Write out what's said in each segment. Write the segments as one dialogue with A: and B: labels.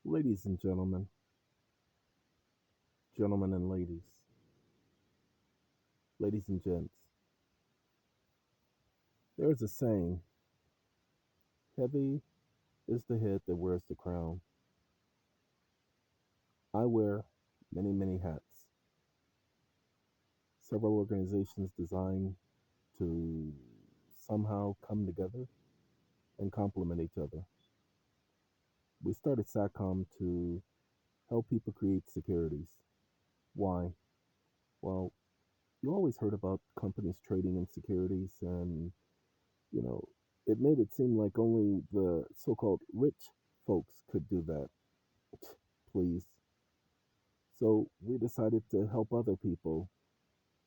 A: Ladies and gentlemen and ladies and gents, there is a saying, heavy is the head that wears the crown. I wear many hats. Several organizations designed to somehow come together and complement each other. We started SATCOM to help people create securities. Why? Well, you always heard about companies trading in securities, and you know, it made it seem like only the so called rich folks could do that. Please. So we decided to help other people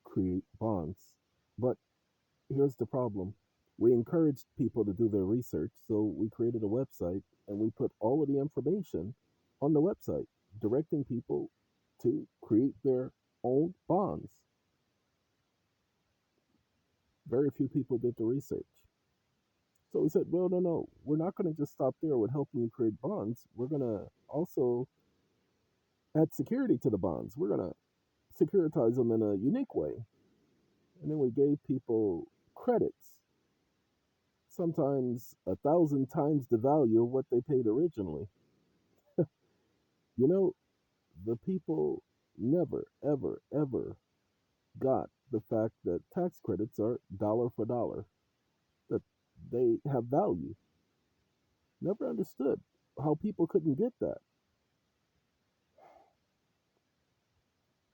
A: create bonds. But here's the problem, we encouraged people to do their research, so we created a website and we put all of the information on the website, directing people to create their own bonds. Very few people did the research. So we said, well, no, we're not going to just stop there with helping you create bonds. We're going to also add security to the bonds. We're going to securitize them in a unique way. And then we gave people credits, sometimes 1,000 times the value of what they paid originally. You know, the people never, ever got the fact that tax credits are dollar for dollar, that they have value. Never understood how people couldn't get that.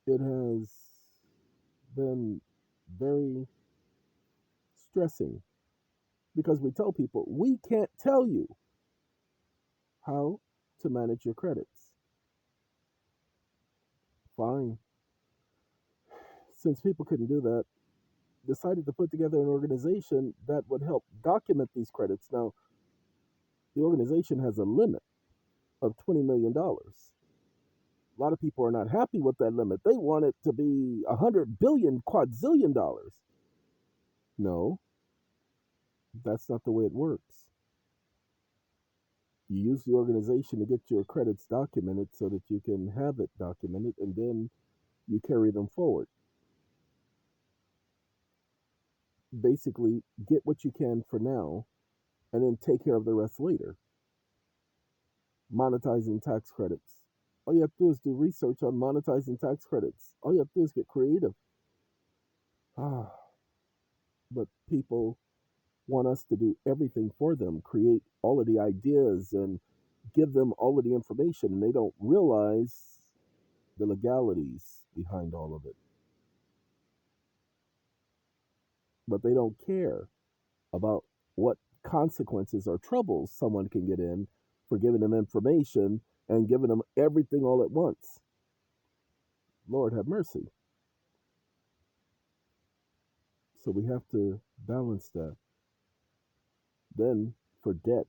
A: It has been very stressing because we tell people we can't tell you how to manage your credits. Fine. Since people couldn't do that, decided to put together an organization that would help document these credits. Now, the organization has a limit of $20 million. A lot of people are not happy with that limit. They want it to be 100 billion, quadzillion dollars. No, that's not the way it works. You use the organization to get your credits documented so that you can have it documented and then you carry them forward. Basically, get what you can for now and then take care of the rest later. Monetizing tax credits. All you have to do is do research on monetizing tax credits. All you have to do is get creative. Ah, but people want us to do everything for them, create all of the ideas and give them all of the information, and they don't realize the legalities behind all of it. But they don't care about what consequences or troubles someone can get in for giving them information and giving them everything all at once. Lord have mercy. So we have to balance that. Then for debt,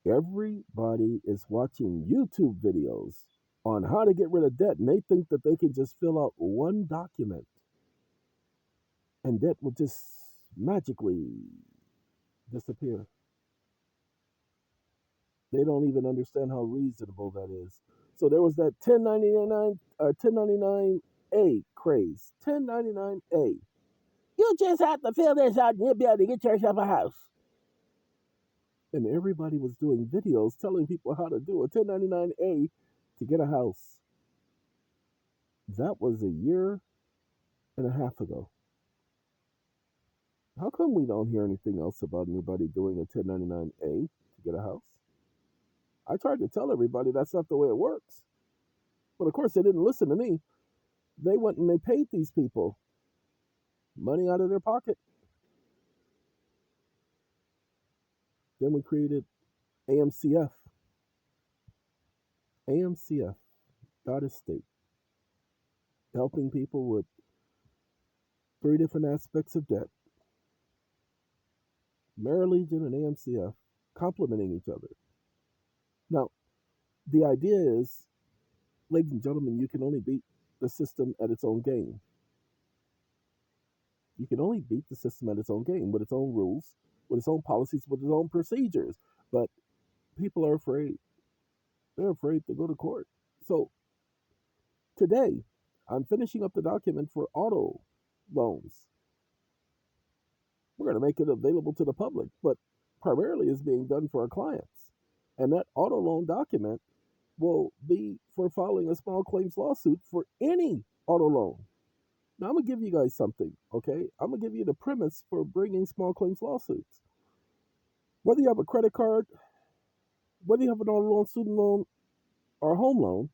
A: everybody is watching YouTube videos on how to get rid of debt, and they think that they can just fill out one document and debt will just magically disappear. They don't even understand how reasonable that is. So there was that 1099A craze. 1099A. You just have to fill this out and you'll be able to get yourself a house. And everybody was doing videos telling people how to do a 1099A to get a house. That was a year and a half ago. How come we don't hear anything else about anybody doing a 1099A to get a house? I tried to tell everybody that's not the way it works. But of course, they didn't listen to me. They went and they paid these people money out of their pocket. Then we created AMCF. AMCF, God Estate, helping people with three different aspects of debt. Mary Legion and AMCF complementing each other. Now, the idea is, ladies and gentlemen, you can only beat the system at its own game. You can only beat the system at its own game with its own rules, with its own policies, with its own procedures. But people are afraid. They're afraid to go to court. So today, I'm finishing up the document for auto loans. We're going to make it available to the public, but primarily is being done for our clients. And that auto loan document will be for filing a small claims lawsuit for any auto loan. Now, I'm going to give you guys something, okay? I'm going to give you the premise for bringing small claims lawsuits. Whether you have a credit card, whether you have an auto loan, student loan, or home loan,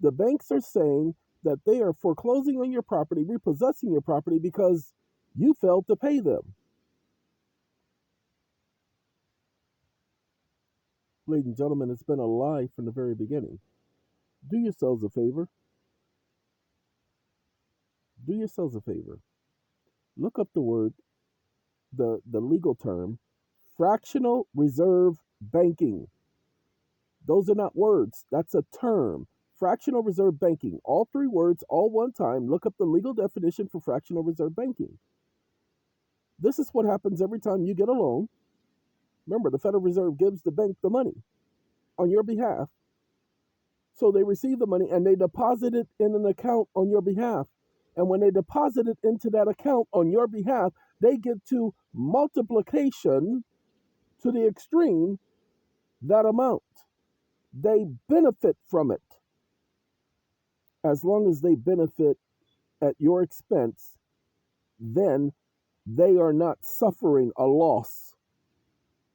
A: the banks are saying that they are foreclosing on your property, repossessing your property because you failed to pay them. Ladies and gentlemen, it's been a lie from the very beginning. Do yourselves a favor. Do yourselves a favor. Look up the word, the legal term, fractional reserve banking. Those are not words. That's a term. Fractional reserve banking. All three words, all one time. Look up the legal definition for fractional reserve banking. This is what happens every time you get a loan. Remember, the Federal Reserve gives the bank the money on your behalf. So they receive the money and they deposit it in an account on your behalf. And when they deposit it into that account on your behalf, they get to multiplication to the extreme that amount. They benefit from it as long as they benefit at your expense, then they are not suffering a loss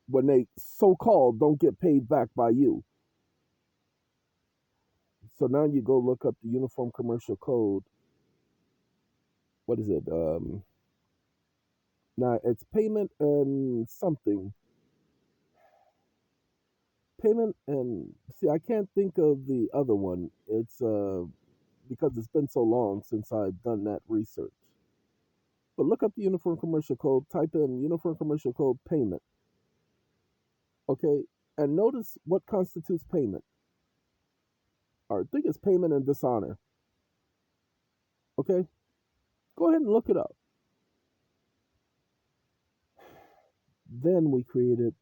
A: when they so called don't get paid back by you. So now you go look up the Uniform Commercial Code. What is it? Now it's payment and something. Payment and see, I can't think of the other one. It's because it's been so long since I've done that research. But look up the Uniform Commercial Code, type in Uniform Commercial Code payment. Okay, and notice what constitutes payment. Or I think it's payment and dishonor. Okay, go ahead and look it up. Then we created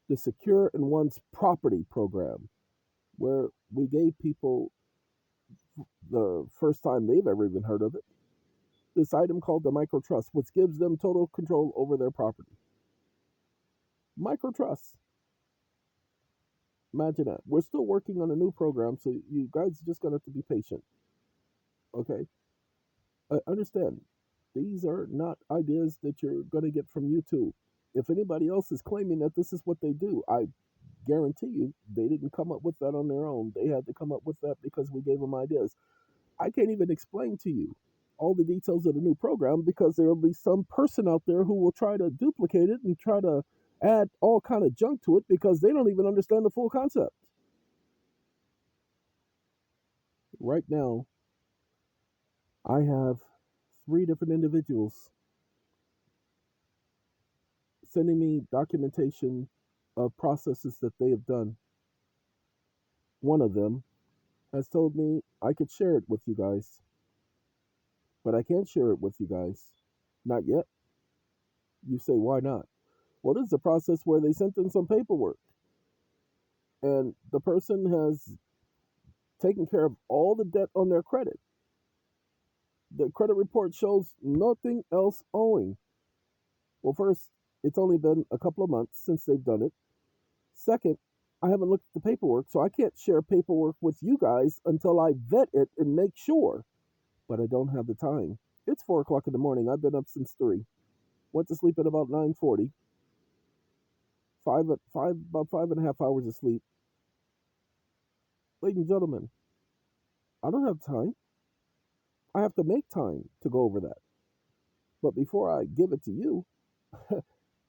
A: the Secure in One's Property program, where we gave people the first time they've ever even heard of it this item called the Micr trust, which gives them total control over their property. Micr trust. Imagine that. We're still working on a new program, so you guys just gonna have to be patient. Okay. Understand, these are not ideas that you're gonna get from YouTube. If anybody else is claiming that this is what they do, I guarantee you they didn't come up with that on their own. They had to come up with that because we gave them ideas. I can't even explain to you all the details of the new program because there will be some person out there who will try to duplicate it and try to add all kind of junk to it because they don't even understand the full concept. Right now, I have three different individuals sending me documentation of processes that they have done. One of them has told me I could share it with you guys, but I can't share it with you guys. Not yet. You say, why not? Well, this is a process where they sent in some paperwork and the person has taken care of all the debt on their credit. The credit report shows nothing else owing. Well, first, it's only been a couple of months since they've done it. Second, I haven't looked at the paperwork, so I can't share paperwork with you guys until I vet it and make sure. But I don't have the time. It's 4 o'clock in the morning. I've been up since 3. Went to sleep at about 9:40. About 5.5 hours of sleep. Ladies and gentlemen, I don't have time. I have to make time to go over that. But before I give it to you,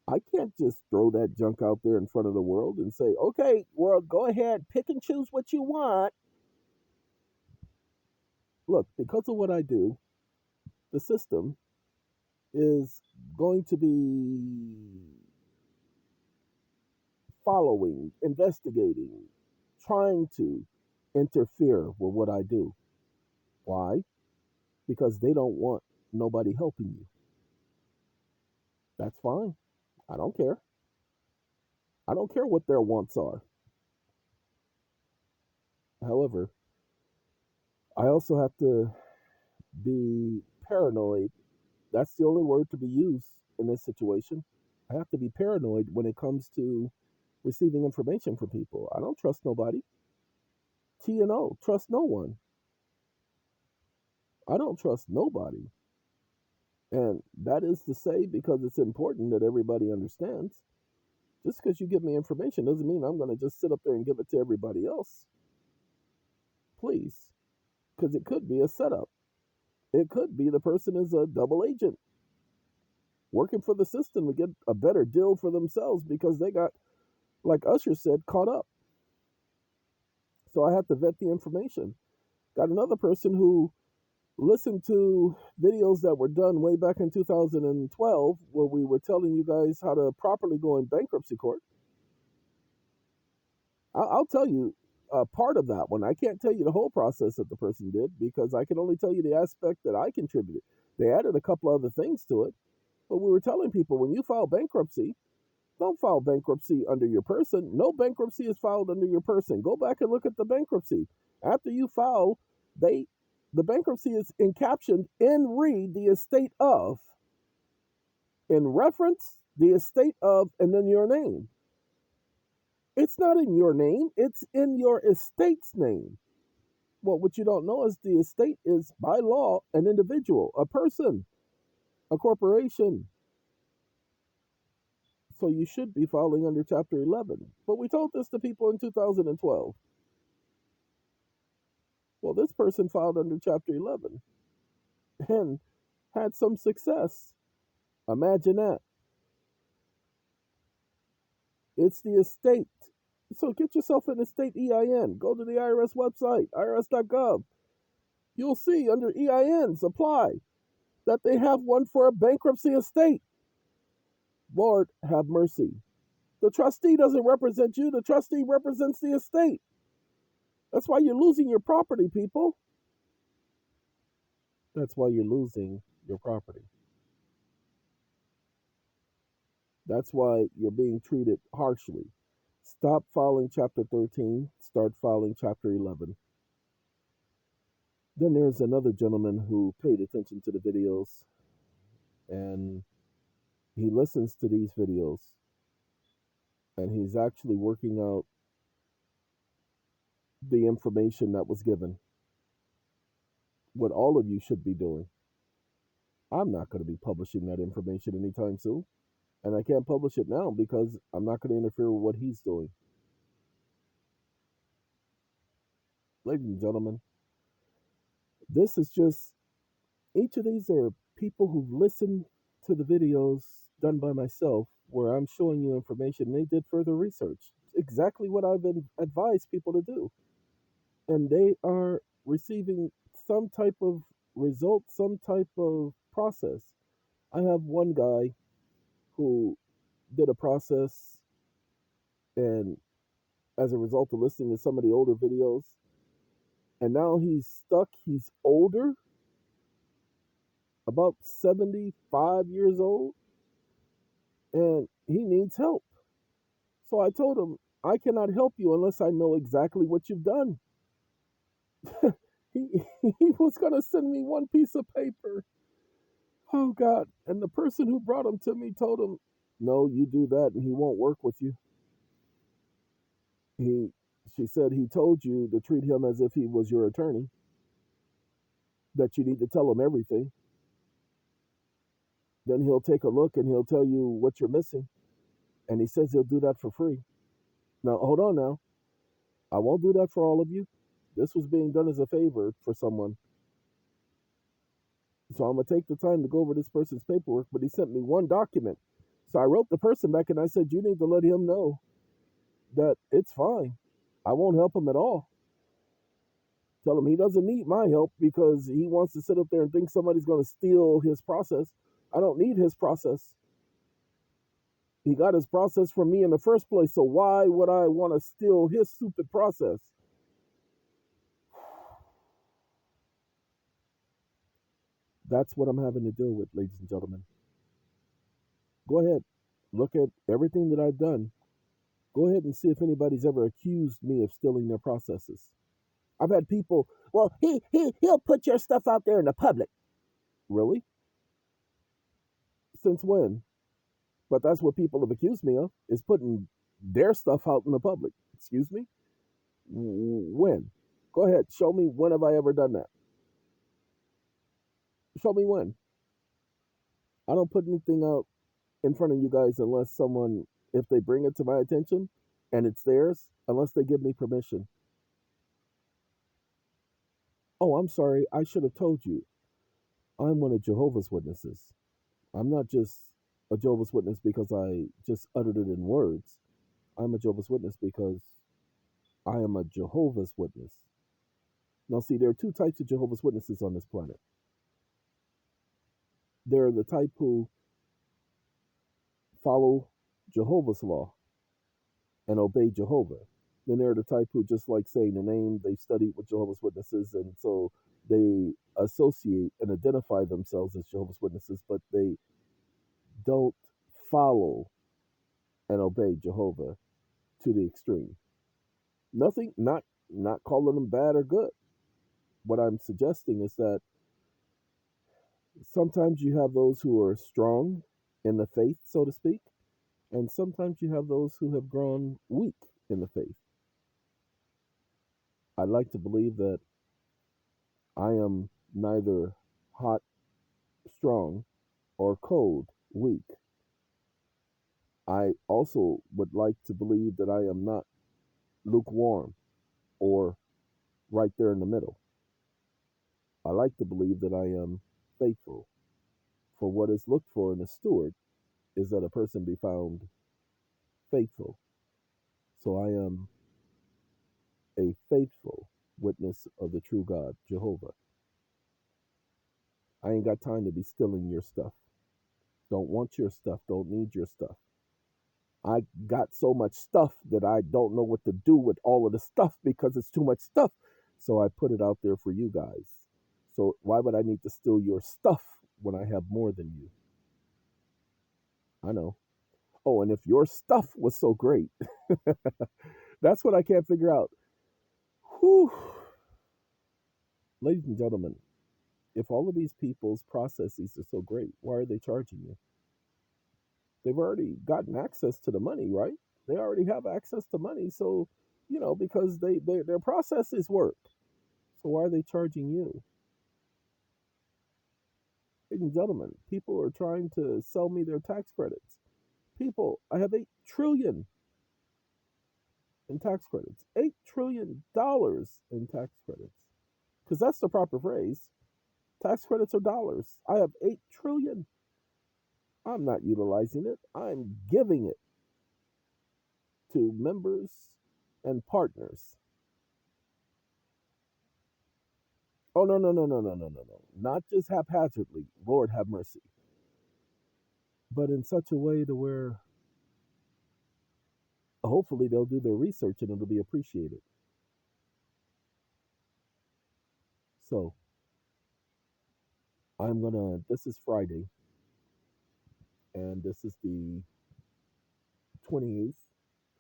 A: I can't just throw that junk out there in front of the world and say, okay, world, go ahead, pick and choose what you want. Look, because of what I do, the system is going to be following, investigating, trying to interfere with what I do. Why? Because they don't want nobody helping you. That's fine. I don't care. I don't care what their wants are. However, I also have to be paranoid. That's the only word to be used in this situation. I have to be paranoid when it comes to receiving information from people. I don't trust nobody. T and O, trust no one. I don't trust nobody. And that is to say, because it's important that everybody understands, just because you give me information doesn't mean I'm going to just sit up there and give it to everybody else. Please. Because it could be a setup. It could be the person is a double agent working for the system to get a better deal for themselves because they got, like Usher said, caught up. So I had to vet the information. Got another person who listened to videos that were done way back in 2012 where we were telling you guys how to properly go in bankruptcy court. I'll tell you part of that one. I can't tell you the whole process that the person did because I can only tell you the aspect that I contributed. They added a couple other things to it, but we were telling people when you file bankruptcy, don't file bankruptcy under your person. No bankruptcy is filed under your person. Go back and look at the bankruptcy. After you file, the bankruptcy is encaptioned in re the estate of, in reference the estate of, and then your name. It's not in your name, it's in your estate's name. Well, what you don't know is the estate is by law an individual, a person, a corporation. So you should be filing under Chapter 11. But we told this to people in 2012. Well, this person filed under Chapter 11 and had some success. Imagine that. It's the estate. So get yourself an estate EIN. Go to the IRS website, irs.gov. You'll see under EINs apply that they have one for a bankruptcy estate. Lord have mercy. The trustee doesn't represent you, the trustee represents the estate. That's why you're losing your property, people. That's why you're losing your property. That's why you're being treated harshly. Stop filing Chapter 13, start filing Chapter 11. Then there's another gentleman who paid attention to the videos and he listens to these videos and he's actually working out the information that was given. What all of you should be doing. I'm not going to be publishing that information anytime soon. And I can't publish it now because I'm not going to interfere with what he's doing. Ladies and gentlemen, this is just, each of these are people who've listened to the videos done by myself where I'm showing you information. They did further research, exactly what I've advised people to do. And they are receiving some type of result, some type of process. I have one guy who did a process, and as a result of listening to some of the older videos, and now he's stuck. He's older, about 75 years old, and he needs help. So I told him, I cannot help you unless I know exactly what you've done. he, he was going to send me one piece of paper. Oh, God. And the person who brought him to me told him, no, you do that and he won't work with you. She said he told you to treat him as if he was your attorney, that you need to tell him everything. Then he'll take a look and he'll tell you what you're missing. And he says he'll do that for free. Now, hold on now. I won't do that for all of you. This was being done as a favor for someone. So I'm going to take the time to go over this person's paperwork, but he sent me one document. So I wrote the person back and I said, you need to let him know that it's fine. I won't help him at all. Tell him he doesn't need my help because he wants to sit up there and think somebody's going to steal his process. I don't need his process. He got his process from me in the first place, so why would I want to steal his stupid process? That's what I'm having to deal with, ladies and gentlemen. Go ahead, look at everything that I've done. Go ahead and see if anybody's ever accused me of stealing their processes. I've had people, well, he'll put your stuff out there in the public. Really? Since when? But that's what people have accused me of, is putting their stuff out in the public. Excuse me? When? Go ahead. Show me, when have I ever done that? Show me when. I don't put anything out in front of you guys unless someone, if they bring it to my attention and it's theirs, unless they give me permission. Oh, I'm sorry. I should have told you. I'm one of Jehovah's Witnesses. I'm not just a Jehovah's Witness because I just uttered it in words. I'm a Jehovah's Witness because I am a Jehovah's Witness. Now, see, there are two types of Jehovah's Witnesses on this planet. There are the type who follow Jehovah's law and obey Jehovah. Then there are the type who, just like saying the name, they studied with Jehovah's Witnesses, and so they associate and identify themselves as Jehovah's Witnesses, but they don't follow and obey Jehovah to the extreme. Nothing, not calling them bad or good. What I'm suggesting is that sometimes you have those who are strong in the faith, so to speak, and sometimes you have those who have grown weak in the faith. I'd like to believe that I am neither hot, strong, or cold, weak. I also would like to believe that I am not lukewarm or right there in the middle. I like to believe that I am faithful. For what is looked for in a steward is that a person be found faithful. So I am a faithful witness of the true God, Jehovah. I ain't got time to be stealing your stuff. Don't want your stuff. Don't need your stuff. I got so much stuff that I don't know what to do with all of the stuff because it's too much stuff. So I put it out there for you guys. So why would I need to steal your stuff when I have more than you? I know. Oh, and if your stuff was so great, that's what I can't figure out. Whew. Ladies and gentlemen, if all of these people's processes are so great, why are they charging you? They've already gotten access to the money, right? They already have access to money, so because their processes work. So why are they charging you? Ladies and gentlemen, people are trying to sell me their tax credits. People, I have 8 trillion in tax credits. $8 trillion in tax credits. Because that's the proper phrase. Tax credits are dollars. I have 8 trillion. I'm not utilizing it. I'm giving it to members and partners. Oh, no, no, no, no, no, no, no, no. Not just haphazardly. Lord have mercy. But in such a way to where hopefully they'll do their research and it'll be appreciated. So this is Friday, and this is the 28th.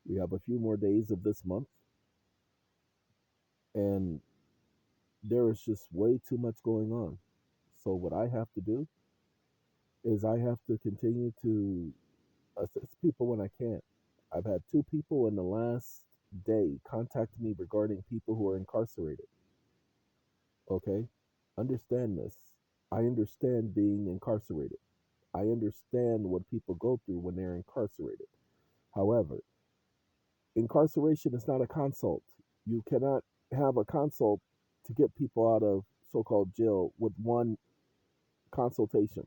A: We have a few more days of this month, and there is just way too much going on. So what I have to do is I have to continue to assist people when I can. I've had 2 people in the last day contact me regarding people who are incarcerated. Okay? Understand this. I understand being incarcerated. I understand what people go through when they're incarcerated. However, incarceration is not a consult. You cannot have a consult to get people out of so called jail with one consultation.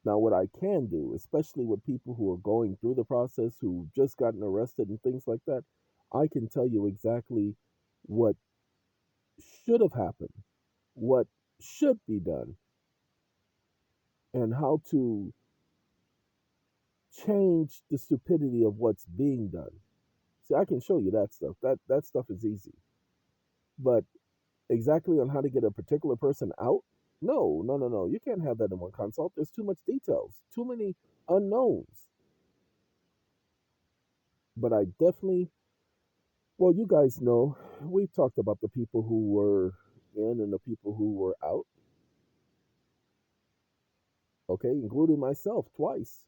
A: Now, what I can do, especially with people who are going through the process, who've just gotten arrested and things like that, I can tell you exactly what should have happened, what should be done, and how to change the stupidity of what's being done. See, I can show you that stuff. That stuff is easy. But exactly on how to get a particular person out, no, no, no, no. You can't have that in one consult. There's too much details, too many unknowns. But I definitely, well, you guys know we've talked about the people who were in and the people who were out, okay, including myself twice.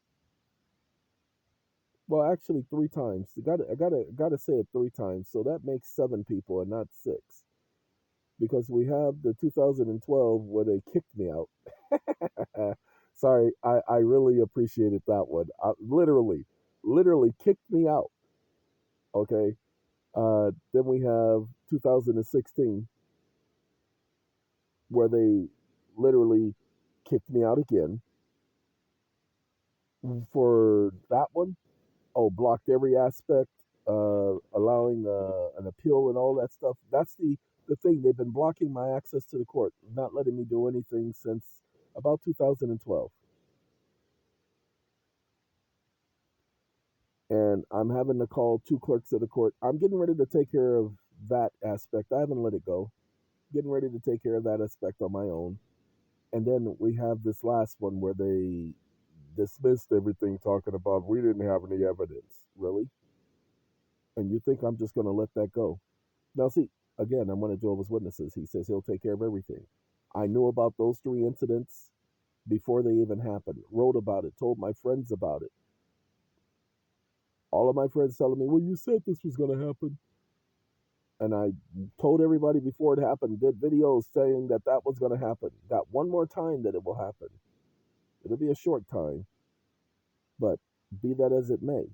A: Well, actually, three times. I gotta say it three times. So that makes seven people and not six, because we have the 2012 where they kicked me out. Sorry, I really appreciated that one. Literally kicked me out. Okay. Then we have 2016 where they literally kicked me out again for that one. Oh, blocked every aspect, allowing an appeal and all that stuff. That's the thing. They've been blocking my access to the court, not letting me do anything since about 2012. And I'm having to call two clerks of the court. I'm getting ready to take care of that aspect. I haven't let it go. Getting ready to take care of that aspect on my own. And then we have this last one where they dismissed everything, talking about we didn't have any evidence. Really? And you think I'm just going to let that go? Now, see, again, I'm one of Jehovah's Witnesses. He says he'll take care of everything. I knew about those three incidents before they even happened, wrote about it, told my friends about it. All of my friends telling me, well, you said this was going to happen. And I told everybody before it happened, did videos saying that that was going to happen. Got one more time that it will happen. It'll be a short time, but be that as it may.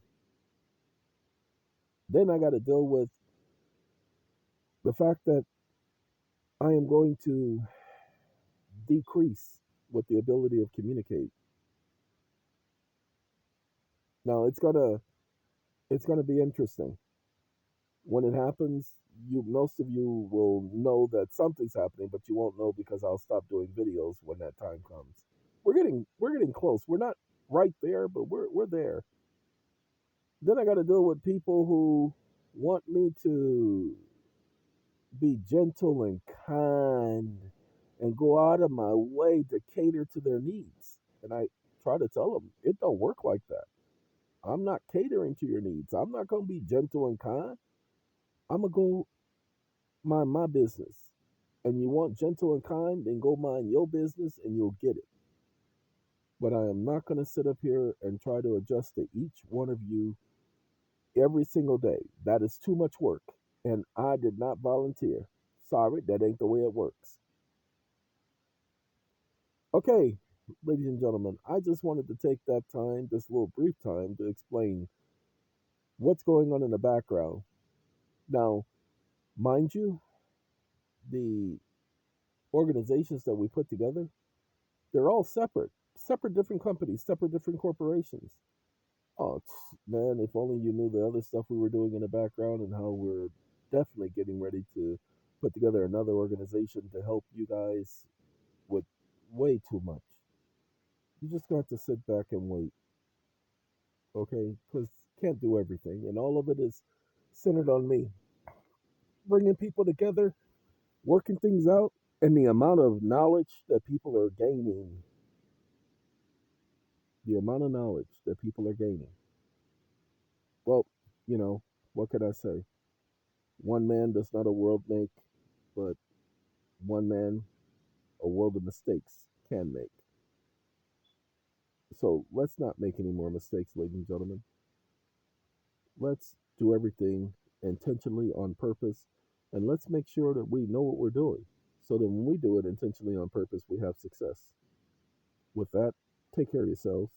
A: Then I got to deal with the fact that I am going to decrease with the ability of communicate. Now it's gonna be interesting when it happens. You Most of you will know that something's happening, but you won't know because I'll stop doing videos when that time comes. We're getting close. We're not right there, but we're there. Then I got to deal with people who want me to be gentle and kind and go out of my way to cater to their needs. And I try to tell them it don't work like that. I'm not catering to your needs. I'm not going to be gentle and kind. I'm going to go mind my business. And you want gentle and kind, then go mind your business and you'll get it. But I am not going to sit up here and try to adjust to each one of you every single day. That is too much work. And I did not volunteer. Sorry, that ain't the way it works. Okay, ladies and gentlemen, I just wanted to take that time, this little brief time, to explain what's going on in the background. Now, mind you, the organizations that we put together, they're all separate different companies, separate different corporations. Oh, man, if only you knew the other stuff we were doing in the background and how we're definitely getting ready to put together another organization to help you guys with way too much. You just got to sit back and wait, okay? Because can't do everything, and all of it is centered on me, bringing people together, working things out, and the amount of knowledge that people are gaining. The amount of knowledge that people are gaining. Well, you know, what could I say? One man does not a world make, but one man a world of mistakes can make. So let's not make any more mistakes, ladies and gentlemen. Let's do everything intentionally on purpose, and let's make sure that we know what we're doing so that when we do it intentionally on purpose, we have success. With that, take care of yourselves.